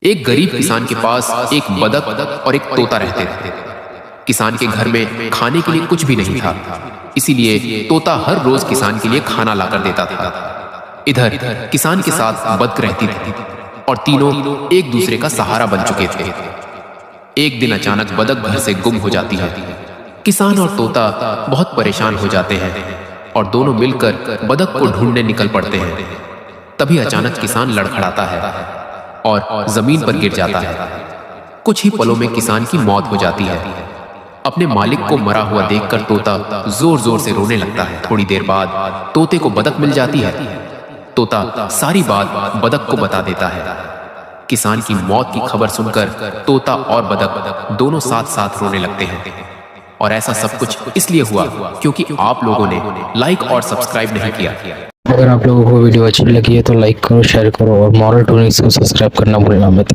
एक गरीब किसान के पास एक बदक और एक तोता रहते थे। किसान के घर में खाने के लिए कुछ भी नहीं था, इसीलिए तोता हर रोज किसान के लिए खाना लाकर देता था। इधर किसान के साथ बदक रहती थी और तीनों एक दूसरे का सहारा बन चुके थे। एक दिन अचानक बदक घर से गुम हो जाती है। किसान और तोता बहुत परेशान हो जाते हैं और दोनों मिलकर बदक को ढूंढने निकल पड़ते हैं। तभी अचानक किसान लड़खड़ाता है और जमीन पर गिर जाता है। कुछ ही पलों में किसान की मौत हो जाती है। अपने मालिक को मरा हुआ देखकर तोता जोर जोर से रोने लगता है। थोड़ी देर बाद तोते को बदक मिल जाती है। तोता सारी बात बदक को बता देता है। किसान की मौत की खबर सुनकर तोता और बदक दोनों साथ साथ रोने लगते हैं। और ऐसा सब कुछ इसलिए हुआ क्योंकि आप लोगों ने लाइक और सब्सक्राइब नहीं किया। अगर आप लोगों को वीडियो अच्छी लगी है तो लाइक करो, शेयर करो और मॉरल टूरिंग्स को सब्सक्राइब करना भूलना मत।